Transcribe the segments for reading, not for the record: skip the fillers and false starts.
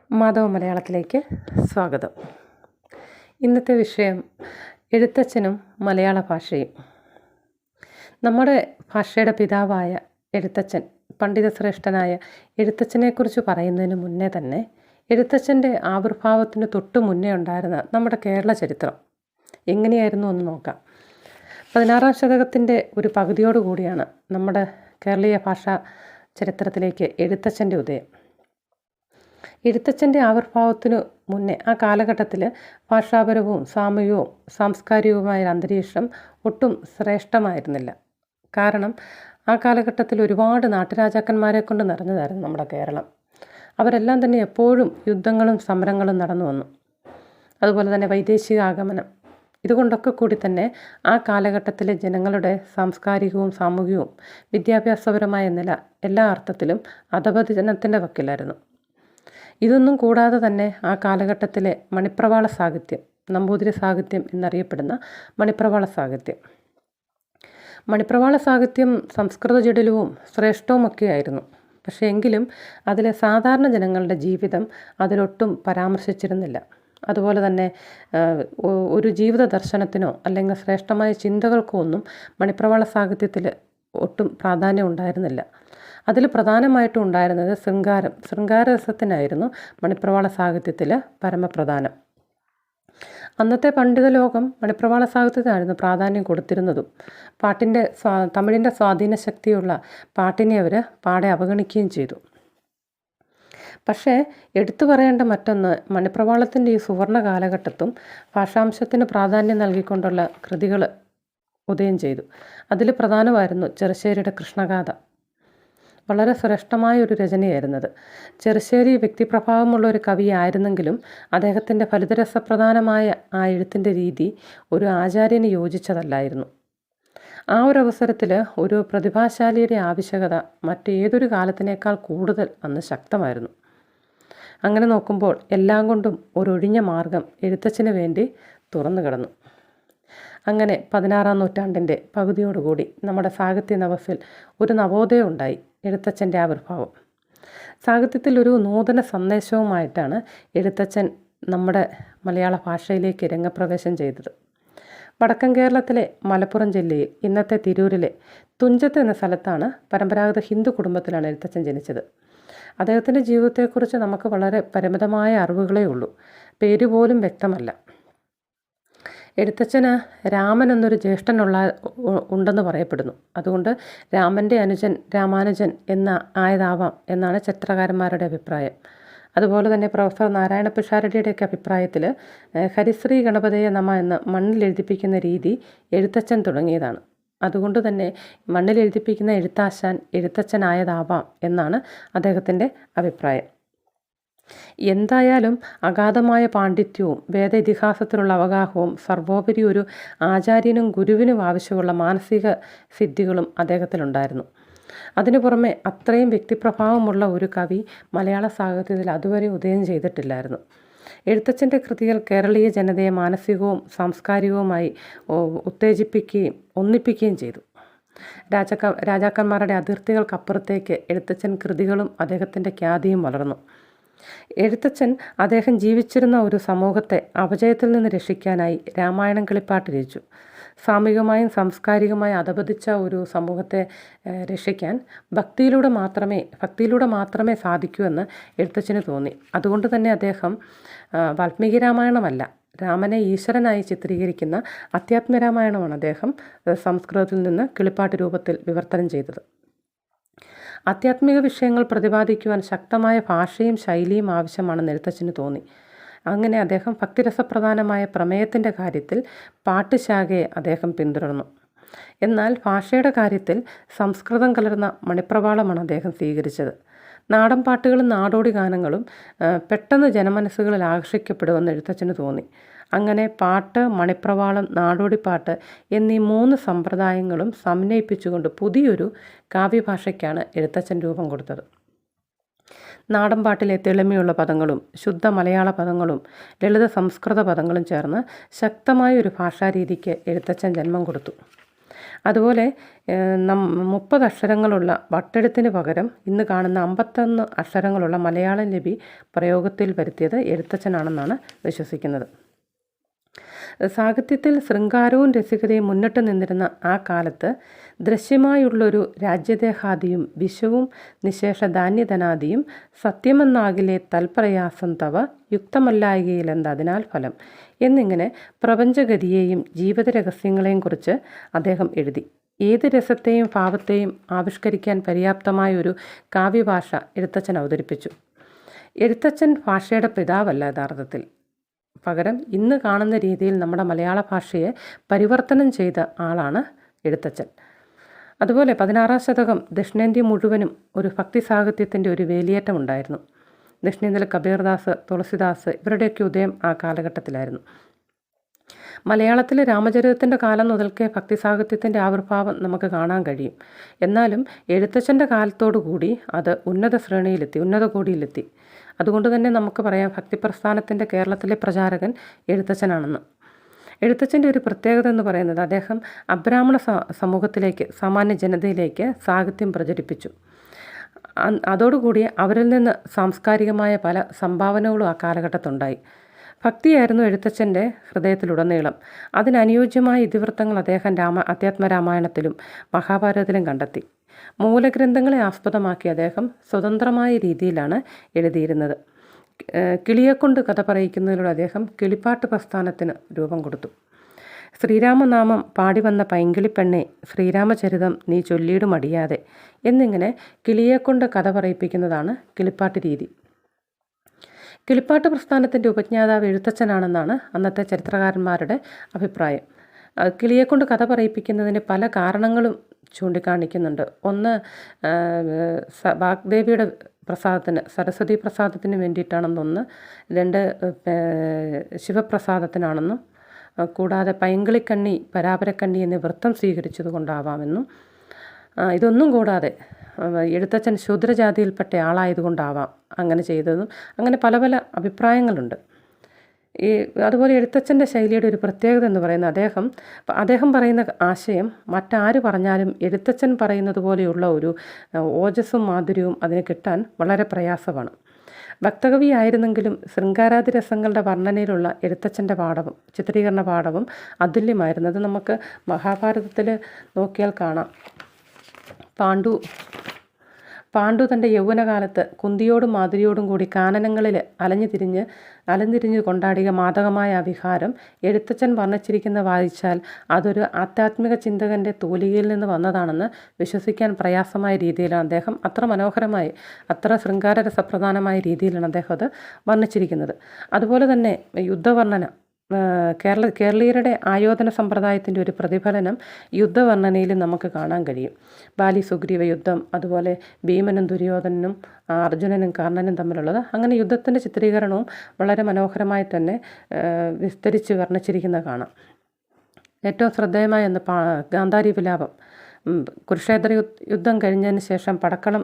മാധവ മലയാളത്തിലേക്ക് സ്വാഗതം. ഇന്നത്തെ വിഷയം എഴുത്തച്ഛനും മലയാള ഭാഷയും. നമ്മുടെ ഭാഷയുടെ പിതാവായ എഴുത്തച്ഛൻ, പണ്ഡിതശ്രേഷ്ഠനായ എഴുത്തച്ഛനെക്കുറിച്ച് പറയുന്നതിന് മുന്നേ തന്നെ എഴുത്തച്ഛൻ്റെ ആവിർഭാവത്തിന് തൊട്ട് മുന്നേ ഉണ്ടായിരുന്ന നമ്മുടെ കേരള ചരിത്രം എങ്ങനെയായിരുന്നു എന്ന് നോക്കാം. 16-ാം ശതകത്തിൻ്റെ ഒരു പകുതിയോടുകൂടിയാണ് നമ്മുടെ കേരളീയ ഭാഷാ ചരിത്രത്തിലേക്ക് എഴുത്തച്ഛൻ്റെ ഉദയം. എഴുത്തച്ഛൻ്റെ ആവിർഭാവത്തിനു മുന്നേ ആ കാലഘട്ടത്തിൽ ഭാഷാപരവും സാമൂഹികവും സാംസ്കാരികവുമായ അന്തരീക്ഷം ഒട്ടും ശ്രേഷ്ഠമായിരുന്നില്ല. കാരണം ആ കാലഘട്ടത്തിൽ ഒരുപാട് നാട്ടുരാജാക്കന്മാരെ കൊണ്ട് നിറഞ്ഞതായിരുന്നു നമ്മുടെ കേരളം. അവരെല്ലാം തന്നെ എപ്പോഴും യുദ്ധങ്ങളും സമരങ്ങളും നടന്നു വന്നു. അതുപോലെ തന്നെ വൈദേശിക ആഗമനം, ഇതുകൊണ്ടൊക്കെ കൂടി തന്നെ ആ കാലഘട്ടത്തിലെ ജനങ്ങളുടെ സാംസ്കാരികവും സാമൂഹികവും വിദ്യാഭ്യാസപരമായ നില എല്ലാ അർത്ഥത്തിലും അധപതനത്തിൻ്റെ വക്കിലായിരുന്നു. ഇതൊന്നും കൂടാതെ തന്നെ ആ കാലഘട്ടത്തിലെ മണിപ്രവാള സാഹിത്യം, നമ്പൂതിരി സാഹിത്യം എന്നറിയപ്പെടുന്ന മണിപ്രവാള സാഹിത്യം സംസ്കൃത ജടിലവും ശ്രേഷ്ഠവുമൊക്കെയായിരുന്നു. പക്ഷേ എങ്കിലും അതിലെ സാധാരണ ജനങ്ങളുടെ ജീവിതം അതിലൊട്ടും പരാമർശിച്ചിരുന്നില്ല. അതുപോലെ തന്നെ ഒരു ജീവിത ദർശനത്തിനോ അല്ലെങ്കിൽ ശ്രേഷ്ഠമായ ചിന്തകൾക്കോ ഒന്നും മണിപ്രവാള സാഹിത്യത്തിൽ ഒട്ടും പ്രാധാന്യം ഉണ്ടായിരുന്നില്ല. അതിൽ പ്രധാനമായിട്ടും ഉണ്ടായിരുന്നത് ശൃംഗാരരസത്തിനായിരുന്നു മണിപ്രവാള സാഹിത്യത്തിൽ പരമപ്രധാനം. അന്നത്തെ പണ്ഡിത ലോകം മണിപ്രവാള സാഹിത്യത്തിനായിരുന്നു പ്രാധാന്യം കൊടുത്തിരുന്നതും. തമിഴിൻ്റെ സ്വാധീന ശക്തിയുള്ള പാട്ടിനെ അവർ പാടെ അവഗണിക്കുകയും ചെയ്തു. പക്ഷേ എടുത്തു പറയേണ്ട മറ്റൊന്ന്, മണിപ്രവാളത്തിൻ്റെ ഈ സുവർണ കാലഘട്ടത്തും ഭാഷാംശത്തിന് പ്രാധാന്യം നൽകിക്കൊണ്ടുള്ള കൃതികൾ ഉദയം ചെയ്തു. അതിൽ പ്രധാനമായിരുന്നു ചെറുശ്ശേരിയുടെ കൃഷ്ണഗാഥ. വളരെ ശ്രേഷ്ഠമായ ഒരു രചനയായിരുന്നത്. ചെറുശ്ശേരി വ്യക്തിപ്രഭാവമുള്ള ഒരു കവിയായിരുന്നെങ്കിലും അദ്ദേഹത്തിൻ്റെ ഫലിതരസപ്രധാനമായ ആ എഴുത്തിൻ്റെ രീതി ഒരു ആചാര്യന് യോജിച്ചതല്ലായിരുന്നു. ആ ഒരു അവസരത്തിൽ ഒരു പ്രതിഭാശാലിയുടെ ആവശ്യകത മറ്റേതൊരു കാലത്തിനേക്കാൾ കൂടുതൽ അന്ന് ശക്തമായിരുന്നു. അങ്ങനെ നോക്കുമ്പോൾ എല്ലാം കൊണ്ടും ഒരൊഴിഞ്ഞ മാർഗം എഴുത്തച്ഛന് വേണ്ടി തുറന്നു കിടന്നു. അങ്ങനെ 16-ാം നൂറ്റാണ്ടിൻ്റെ പകുതിയോടുകൂടി നമ്മുടെ സാഹിത്യ നവസിൽ ഒരു നവോദയം ഉണ്ടായി. എഴുത്തച്ഛൻ്റെ ആവിർഭാവം സാഹിത്യത്തിൽ ഒരു നൂതന സന്ദേശവുമായിട്ടാണ് എഴുത്തച്ഛൻ നമ്മുടെ മലയാള ഭാഷയിലേക്ക് രംഗപ്രവേശം ചെയ്തത്. വടക്കൻ കേരളത്തിലെ മലപ്പുറം ജില്ലയിൽ ഇന്നത്തെ തിരൂരിലെ തുഞ്ചത്ത് എന്ന സ്ഥലത്താണ് പരമ്പരാഗത ഹിന്ദു കുടുംബത്തിലാണ് എഴുത്തച്ഛൻ ജനിച്ചത്. അദ്ദേഹത്തിൻ്റെ ജീവിതത്തെക്കുറിച്ച് നമുക്ക് വളരെ പരിമിതമായ അറിവുകളേ ഉള്ളൂ. പേര് പോലും വ്യക്തമല്ല. എഴുത്തച്ഛന് രാമൻ എന്നൊരു ഉണ്ടെന്ന് പറയപ്പെടുന്നു. അതുകൊണ്ട് രാമൻ്റെ അനുജൻ രാമാനുജൻ ആയതാവാം എന്നാണ് ചരിത്രകാരന്മാരുടെ അഭിപ്രായം. അതുപോലെ തന്നെ പ്രൊഫസർ നാരായണ പിഷാരടിയുടെയൊക്കെ അഭിപ്രായത്തിൽ ഹരിശ്രീ ഗണപതയെ നമ എന്ന് മണ്ണിൽ എഴുതിപ്പിക്കുന്ന രീതി എഴുത്തച്ഛൻ തുടങ്ങിയതാണ്. അതുകൊണ്ട് തന്നെ മണ്ണിൽ എഴുതിപ്പിക്കുന്ന എഴുത്തച്ഛനായതാവാം എന്നാണ് അദ്ദേഹത്തിൻ്റെ അഭിപ്രായം. എന്തായാലും അഗാധമായ പാണ്ഡിത്യവും വേദ ഇതിഹാസത്തിലുള്ള അവഗാഹവും സർവോപരി ഒരു ആചാര്യനും ഗുരുവിനും ആവശ്യമുള്ള മാനസിക സിദ്ധികളും അദ്ദേഹത്തിലുണ്ടായിരുന്നു. അതിനു പുറമെ അത്രയും വ്യക്തിപ്രഭാവമുള്ള ഒരു കവി മലയാള സാഹിത്യത്തിൽ അതുവരെ ഉദയം ചെയ്തിട്ടില്ലായിരുന്നു. എഴുത്തച്ഛൻ്റെ കൃതികൾ കേരളീയ ജനതയെ മാനസികവും സാംസ്കാരികവുമായി ഉത്തേജിപ്പിക്കുകയും ഒന്നിപ്പിക്കുകയും ചെയ്തു. രാജാക്കന്മാരുടെ അതിർത്തികൾക്കപ്പുറത്തേക്ക് എഴുത്തച്ഛൻ കൃതികളും അദ്ദേഹത്തിൻ്റെ ഖ്യാതിയും വളർന്നു. എഴുത്തച്ഛൻ അദ്ദേഹം ജീവിച്ചിരുന്ന ഒരു സമൂഹത്തെ അപജയത്തിൽ നിന്ന് രക്ഷിക്കാനായി രാമായണം കിളിപ്പാട്ട് രചിച്ചു. സാമൂഹികമായും സാംസ്കാരികമായും അധപതിച്ച ഒരു സമൂഹത്തെ രക്ഷിക്കാൻ ഭക്തിയിലൂടെ മാത്രമേ സാധിക്കൂ എന്ന് എഴുത്തച്ഛന് തോന്നി. അതുകൊണ്ട് തന്നെ അദ്ദേഹം വാൽമീകി രാമായണമല്ല, രാമനെ ഈശ്വരനായി ചിത്രീകരിക്കുന്ന അധ്യാത്മരാമായണമാണ് അദ്ദേഹം സംസ്കൃതത്തിൽ നിന്ന് കിളിപ്പാട്ട് രൂപത്തിൽ വിവർത്തനം ചെയ്തത്. ആധ്യാത്മിക വിഷയങ്ങൾ പ്രതിപാദിക്കുവാൻ ശക്തമായ ഭാഷയും ശൈലിയും ആവശ്യമാണെന്ന് എഴുത്തച്ഛന് തോന്നി. അങ്ങനെ അദ്ദേഹം ഭക്തിരസപ്രധാനമായ പ്രമേയത്തിൻ്റെ കാര്യത്തിൽ പാട്ടുശാഖയെ അദ്ദേഹം പിന്തുടർന്നു. എന്നാൽ ഭാഷയുടെ കാര്യത്തിൽ സംസ്കൃതം കലർന്ന മണിപ്രവാളമാണ് അദ്ദേഹം സ്വീകരിച്ചത്. നാടൻ പാട്ടുകളും നാടോടി ഗാനങ്ങളും പെട്ടെന്ന് ജനമനസ്സുകളിൽ ആകർഷിക്കപ്പെടുമെന്ന് എഴുത്തച്ഛന് തോന്നി. അങ്ങനെ പാട്ട്, മണിപ്രവാളം, നാടോടിപ്പാട്ട് എന്നീ 3 സമ്പ്രദായങ്ങളും സമന്വയിപ്പിച്ചുകൊണ്ട് പുതിയൊരു കാവ്യഭാഷയ്ക്കാണ് എഴുത്തച്ഛൻ രൂപം കൊടുത്തത്. നാടൻ പാട്ടിലെ തെളിമയുള്ള പദങ്ങളും ശുദ്ധ മലയാള പദങ്ങളും ലളിത സംസ്കൃത പദങ്ങളും ചേർന്ന് ശക്തമായ ഒരു ഭാഷാരീതിക്ക് എഴുത്തച്ഛൻ ജന്മം കൊടുത്തു. അതുപോലെ 30 അക്ഷരങ്ങളുള്ള വട്ടെഴുത്തിന് പകരം ഇന്ന് കാണുന്ന 51 അക്ഷരങ്ങളുള്ള മലയാളം ലിപി പ്രയോഗത്തിൽ വരുത്തിയത് എഴുത്തച്ഛനാണെന്നാണ് വിശ്വസിക്കുന്നത്. സാഹിത്യത്തിൽ ശൃംഗാരവും രസികതയും മുന്നിട്ട് നിന്നിരുന്ന ആ കാലത്ത് ദൃശ്യമായുള്ളൊരു രാജ്യദേഹാദിയും വിശ്വവും നിശേഷ ധാന്യധനാദിയും സത്യമെന്നാകിലെ തൽപ്രയാസം തവ യുക്തമല്ലായികയിലെന്തതിനാൽ ഫലം എന്നിങ്ങനെ പ്രപഞ്ചഗതിയെയും ജീവിത രഹസ്യങ്ങളെയും കുറിച്ച് അദ്ദേഹം എഴുതി. ഏത് രസത്തെയും ഭാവത്തെയും ആവിഷ്കരിക്കാൻ പര്യാപ്തമായ ഒരു കാവ്യഭാഷ എഴുത്തച്ഛൻ അവതരിപ്പിച്ചു. എഴുത്തച്ഛൻ ഭാഷയുടെ പിതാവല്ല യഥാർത്ഥത്തിൽ. പകരം ഇന്ന് കാണുന്ന രീതിയിൽ നമ്മുടെ മലയാള ഭാഷയെ പരിവർത്തനം ചെയ്ത ആളാണ് എഴുത്തച്ഛൻ. അതുപോലെ 16-ാം ശതകം ദക്ഷിണേന്ത്യ മുഴുവനും ഒരു ഭക്തി സാഹിത്യത്തിൻ്റെ ഒരു വേലിയേറ്റമുണ്ടായിരുന്നു. ദക്ഷിണേന്ത്യയിലെ കബീർദാസ്, തുളസിദാസ് ഇവരുടെയൊക്കെ ഉദയം ആ കാലഘട്ടത്തിലായിരുന്നു. മലയാളത്തിലെ രാമചരിതത്തിൻ്റെ കാലം മുതൽക്കേ ഭക്തി സാഹിത്യത്തിൻ്റെ ആവിർഭാവം നമുക്ക് കാണാൻ കഴിയും. എന്നാലും എഴുത്തച്ഛൻ്റെ കാലത്തോടു കൂടി അത് ഉന്നത ശ്രേണിയിലെത്തി, ഉന്നത കോടിയിലെത്തി. അതുകൊണ്ട് തന്നെ നമുക്ക് പറയാം ഭക്തിപ്രസ്ഥാനത്തിൻ്റെ കേരളത്തിലെ പ്രചാരകൻ എഴുത്തച്ഛനാണെന്ന്. എഴുത്തച്ഛൻ്റെ ഒരു പ്രത്യേകത എന്ന് പറയുന്നത് അദ്ദേഹം അബ്രാഹ്മണ സമൂഹത്തിലേക്ക്, സാമാന്യ ജനതയിലേക്ക് സാഹിത്യം പ്രചരിപ്പിച്ചു. അതോടുകൂടി അവരിൽ നിന്ന് സാംസ്കാരികമായ പല സംഭാവനകളും ആ കാലഘട്ടത്തുണ്ടായി. ഭക്തിയായിരുന്നു എഴുത്തച്ഛൻ്റെ ഹൃദയത്തിലുടനീളം. അതിനനുയോജ്യമായ ഇതിവൃത്തങ്ങൾ അദ്ദേഹം അധ്യാത്മരാമായണത്തിലും മഹാഭാരതത്തിലും കണ്ടെത്തി. മൂലഗ്രന്ഥങ്ങളെ ആസ്പദമാക്കി അദ്ദേഹം സ്വതന്ത്രമായ രീതിയിലാണ് എഴുതിയിരുന്നത്. കിളിയെക്കൊണ്ട് കഥ പറയിക്കുന്നതിലൂടെ അദ്ദേഹം കിളിപ്പാട്ട് പ്രസ്ഥാനത്തിന് രൂപം കൊടുത്തു. ശ്രീരാമനാമം പാടിവന്ന പൈങ്കിളിപ്പെണ്ണെ ശ്രീരാമചരിതം നീ ചൊല്ലിയിടും അടിയാതെ എന്നിങ്ങനെ കിളിയെക്കൊണ്ട് കഥ പറയിപ്പിക്കുന്നതാണ് കിളിപ്പാട്ട് രീതി. കിളിപ്പാട്ട് പ്രസ്ഥാനത്തിൻ്റെ ഉപജ്ഞാതാവ് എഴുത്തച്ഛനാണെന്നാണ് അന്നത്തെ ചരിത്രകാരന്മാരുടെ അഭിപ്രായം. കിളിയെക്കൊണ്ട് കഥ പറയിപ്പിക്കുന്നതിന് പല കാരണങ്ങളും ചൂണ്ടിക്കാണിക്കുന്നുണ്ട്. ഒന്ന്, വാഗ്ദേവിയുടെ പ്രസാദത്തിന്, സരസ്വതി പ്രസാദത്തിന് വേണ്ടിയിട്ടാണെന്നൊന്ന്. 2, ശിവപ്രസാദത്തിനാണെന്നും. കൂടാതെ പൈങ്കിളിക്കണ്ണി, പരാപരക്കണ്ണി എന്നീ വൃത്തം സ്വീകരിച്ചത് കൊണ്ടാവാമെന്നും. ഇതൊന്നും കൂടാതെ എഴുത്തച്ഛൻ ശൂദ്രജാതിയിൽപ്പെട്ട ആളായതുകൊണ്ടാവാം അങ്ങനെ ചെയ്തതും. അങ്ങനെ പല പല അഭിപ്രായങ്ങളുണ്ട്. അതുപോലെ എഴുത്തച്ഛൻ്റെ ശൈലിയുടെ ഒരു പ്രത്യേകത എന്ന് പറയുന്നത് അദ്ദേഹം പറയുന്ന ആശയം മറ്റാര് പറഞ്ഞാലും എഴുത്തച്ഛൻ പറയുന്നത് പോലെയുള്ള ഒരു ഓജസ്സും മാധുര്യവും അതിന് കിട്ടാൻ വളരെ പ്രയാസമാണ്. ഭക്തകവി ആയിരുന്നെങ്കിലും ശൃംഗാരാദി രസങ്ങളുടെ വർണ്ണനയിലുള്ള എഴുത്തച്ഛൻ്റെ പാഠവും ചിത്രീകരണ പാഠവും അതുല്യമായിരുന്നത് നമുക്ക് മഹാഭാരതത്തിൽ നോക്കിയാൽ കാണാം. പാണ്ഡു തൻ്റെ യൗവനകാലത്ത് കുന്തിയോടും മാധുരിയോടും കൂടി കാനനങ്ങളിൽ അലഞ്ഞിരിഞ്ഞ് കൊണ്ടാടിയ മാദകമായ ആ വിഹാരം എഴുത്തച്ഛൻ വർണ്ണിച്ചിരിക്കുന്ന വായിച്ചാൽ അതൊരു ആധ്യാത്മിക ചിന്തകൻ്റെ തൂലികയിൽ നിന്ന് വന്നതാണെന്ന് വിശ്വസിക്കാൻ പ്രയാസമായ രീതിയിലാണ് അദ്ദേഹം അത്ര മനോഹരമായി, അത്ര ശൃംഗാരരസപ്രധാനമായ രീതിയിലാണ് അദ്ദേഹം അത് വർണ്ണിച്ചിരിക്കുന്നത്. അതുപോലെ തന്നെ യുദ്ധവർണ്ണന, കേരളീയരുടെ ആയോധന സമ്പ്രദായത്തിൻ്റെ ഒരു പ്രതിഫലനം യുദ്ധവർണ്ണനയിൽ നമുക്ക് കാണാൻ കഴിയും. ബാലി സുഗ്രീവ യുദ്ധം, അതുപോലെ ഭീമനും ദുര്യോധനനും അർജുനനും കർണനും തമ്മിലുള്ളത്, അങ്ങനെ യുദ്ധത്തിൻ്റെ ചിത്രീകരണവും വളരെ മനോഹരമായി തന്നെ വിസ്തരിച്ച് വർണ്ണിച്ചിരിക്കുന്നത് കാണാം. ഏറ്റവും ശ്രദ്ധേയമായ ഒന്ന് ഗാന്ധാരി വിലാപം. കുരുക്ഷേത്ര യുദ്ധം കഴിഞ്ഞതിന് ശേഷം പടക്കളം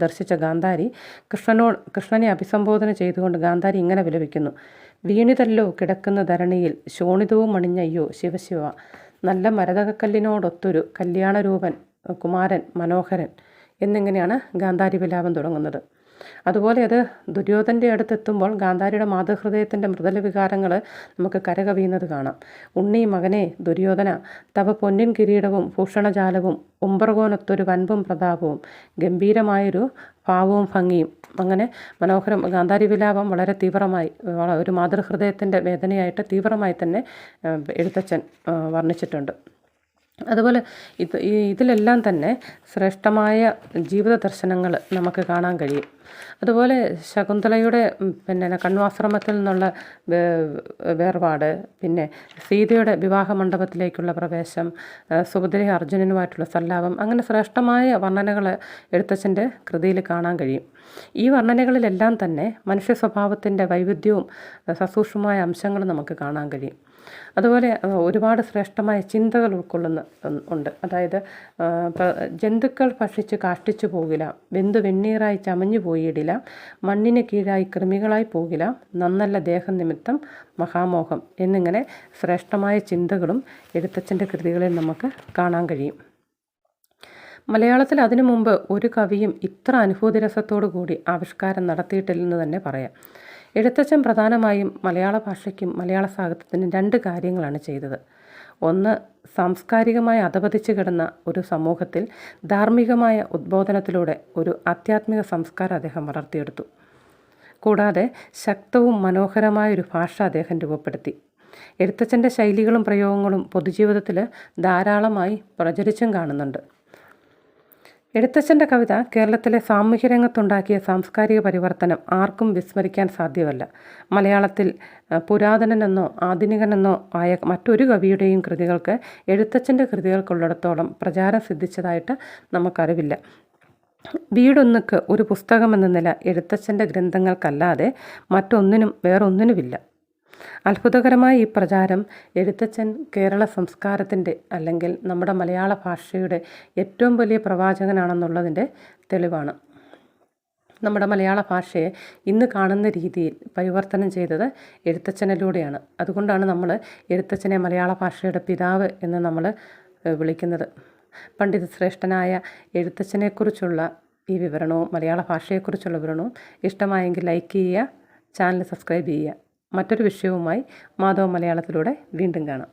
ദർശിച്ച ഗാന്ധാരി കൃഷ്ണനെ അഭിസംബോധന ചെയ്തുകൊണ്ട് ഗാന്ധാരി ഇങ്ങനെ വിലപിക്കുന്നു: വീണിതല്ലോ കിടക്കുന്ന ധരണിയിൽ ശോണിതവും അണിഞ്ഞയ്യോ ശിവശിവ, നല്ല മരതകക്കല്ലിനോടൊത്തൊരു കല്യാണരൂപൻ കുമാരൻ മനോഹരൻ എന്നിങ്ങനെയാണ് ഗാന്ധാരി വിലാപം തുടങ്ങുന്നത്. അതുപോലെ അത് ദുര്യോധൻ്റെ അടുത്തെത്തുമ്പോൾ ഗാന്ധാരിയുടെ മാതൃഹൃദയത്തിൻ്റെ മൃദുല വികാരങ്ങൾ നമുക്ക് കരകവിയുന്നത് കാണാം. ഉണ്ണി മകനെ ദുര്യോധന, തവ പൊന്നിൻ കിരീടവും ഭൂഷണജാലവും ഉംബർകോനൊത്തൊരു വൻപും പ്രതാപവും ഗംഭീരമായൊരു ഭാവവും ഭംഗിയും. അങ്ങനെ മനോഹരം. ഗാന്ധാരി വിലാപം വളരെ തീവ്രമായി, ഒരു മാതൃഹൃദയത്തിൻ്റെ വേദനയായിട്ട് തീവ്രമായി തന്നെ എഴുത്തച്ഛൻ വർണ്ണിച്ചിട്ടുണ്ട്. അതുപോലെ ഇതിലെല്ലാം തന്നെ ശ്രേഷ്ഠമായ ജീവിത ദർശനങ്ങൾ നമുക്ക് കാണാൻ കഴിയും. അതുപോലെ ശകുന്തളയുടെ കണ്വാശ്രമത്തിൽ നിന്നുള്ള വേർപാട്, പിന്നെ സീതയുടെ വിവാഹ മണ്ഡപത്തിലേക്കുള്ള പ്രവേശം, സുഭദ്ര അർജുനനുമായിട്ടുള്ള സല്ലാപം, അങ്ങനെ ശ്രേഷ്ഠമായ വർണ്ണനകൾ എഴുത്തച്ഛൻ്റെ കൃതിയിൽ കാണാൻ കഴിയും. ഈ വർണ്ണനകളിലെല്ലാം തന്നെ മനുഷ്യ സ്വഭാവത്തിൻ്റെ വൈവിധ്യവും സസൂക്ഷ്മമായ അംശങ്ങളും നമുക്ക് കാണാൻ കഴിയും. അതുപോലെ ഒരുപാട് ശ്രേഷ്ഠമായ ചിന്തകൾ ഉണ്ട്. അതായത് ജന്തുക്കൾ ഭക്ഷിച്ച് കാഷ്ടിച്ചു പോകില്ല, വെന്തു വെണ്ണീറായി ചമഞ്ഞു പോയിടില്ല, മണ്ണിന് കീഴായി കൃമികളായി പോകില്ല, നന്നല്ല ദേഹം നിമിത്തം മഹാമോഹം എന്നിങ്ങനെ ശ്രേഷ്ഠമായ ചിന്തകളും എഴുത്തച്ഛൻ്റെ കൃതികളിൽ നമുക്ക് കാണാൻ കഴിയും. മലയാളത്തിൽ അതിനു മുമ്പ് ഒരു കവിയും ഇത്ര അനുഭൂതിരസത്തോടു കൂടി ആവിഷ്കാരം നടത്തിയിട്ടില്ലെന്ന് തന്നെ പറയാം. എഴുത്തച്ഛൻ പ്രധാനമായും മലയാള ഭാഷയ്ക്കും മലയാള സാഹിത്യത്തിനും 2 കാര്യങ്ങളാണ് ചെയ്തത്. ഒന്ന്, സാംസ്കാരികമായി അധപതിച്ചു കിടന്ന ഒരു സമൂഹത്തിൽ ധാർമ്മികമായ ഉദ്ബോധനത്തിലൂടെ ഒരു ആധ്യാത്മിക സംസ്കാരം അദ്ദേഹം വളർത്തിയെടുത്തു. കൂടാതെ ശക്തവും മനോഹരമായൊരു ഭാഷ അദ്ദേഹം രൂപപ്പെടുത്തി. എഴുത്തച്ഛൻ്റെ ശൈലികളും പ്രയോഗങ്ങളും പൊതുജീവിതത്തിൽ ധാരാളമായി പ്രചരിച്ചും കാണുന്നുണ്ട്. എഴുത്തച്ഛൻ്റെ കവിത കേരളത്തിലെ സാമൂഹ്യ രംഗത്തുണ്ടാക്കിയ സാംസ്കാരിക പരിവർത്തനം ആർക്കും വിസ്മരിക്കാൻ സാധ്യമല്ല. മലയാളത്തിൽ പുരാതനനെന്നോ ആധുനികനെന്നോ ആയ മറ്റൊരു കവിയുടെയും കൃതികൾക്ക് എഴുത്തച്ഛൻ്റെ കൃതികൾക്കുള്ളിടത്തോളം പ്രചാരം സിദ്ധിച്ചതായിട്ട് നമുക്കറിവില്ല. വീടൊന്നുക്ക് ഒരു പുസ്തകമെന്ന നില എഴുത്തച്ഛൻ്റെ ഗ്രന്ഥങ്ങൾക്കല്ലാതെ വേറൊന്നിനുമില്ല. അത്ഭുതകരമായ ഈ പ്രചാരം എഴുത്തച്ഛൻ കേരള സംസ്കാരത്തിൻ്റെ അല്ലെങ്കിൽ നമ്മുടെ മലയാള ഭാഷയുടെ ഏറ്റവും വലിയ പ്രവാചകനാണെന്നുള്ളതിൻ്റെ തെളിവാണ്. നമ്മുടെ മലയാള ഭാഷയെ ഇന്ന് കാണുന്ന രീതിയിൽ പരിവർത്തനം ചെയ്തത് എഴുത്തച്ഛനിലൂടെയാണ്. അതുകൊണ്ടാണ് നമ്മൾ എഴുത്തച്ഛനെ മലയാള ഭാഷയുടെ പിതാവ് എന്ന് നമ്മൾ വിളിക്കുന്നത്. പണ്ഡിത ശ്രേഷ്ഠനായ എഴുത്തച്ഛനെക്കുറിച്ചുള്ള ഈ വിവരണവും മലയാള ഭാഷയെക്കുറിച്ചുള്ള വിവരണവും ഇഷ്ടമായെങ്കിൽ ലൈക്ക് ചെയ്യുക, ചാനൽ സബ്സ്ക്രൈബ് ചെയ്യുക. മറ്റൊരു വിഷയവുമായി മാധവ മലയാളത്തിലൂടെ വീണ്ടും കാണാം.